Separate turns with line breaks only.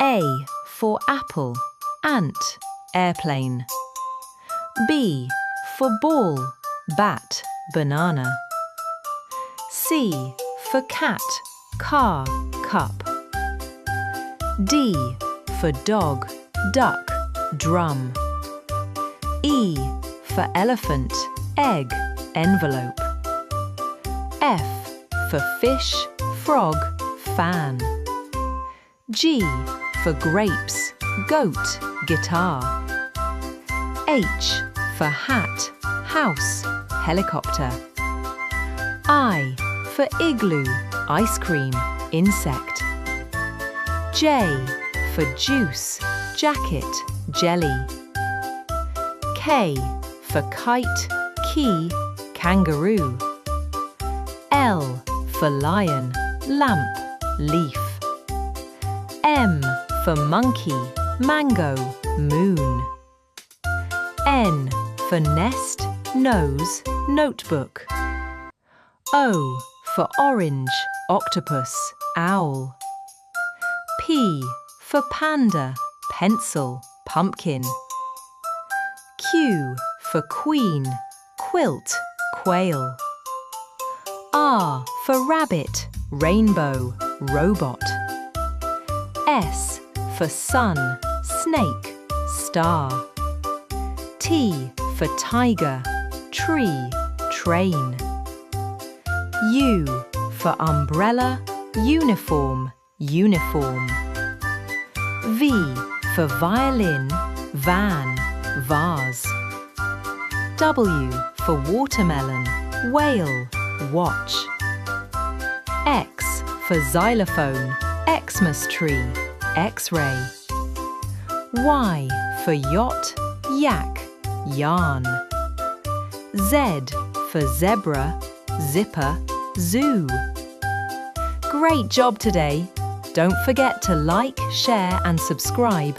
A for apple, ant, airplane. B for ball, bat, banana. C for cat, car, cup. D for dog, duck, drum. E for elephant, egg, envelope. F for fish, frog, fan. G for grapes, goat, guitar. H for hat, house, helicopter. I for igloo, ice cream, insect. J for juice, jacket, jelly. K for kite, key, kangaroo. L for lion, lamp, leaf. M for monkey, mango, moon. N for nest, nose, notebook. O for orange, octopus, owl. P for panda, pencil, pumpkin. Q for queen, quilt, quail. R for rabbit, rainbow, robot. S for sun, snake, star. T for tiger, tree, train. U for umbrella, uniform, uniform. V for violin, van, vase. W for watermelon, whale, watch. X for xylophone, Xmas tree, X-ray. Y for yacht, yak, yarn. Z for zebra, zipper, zoo. Great job today! Don't forget to like, share and subscribe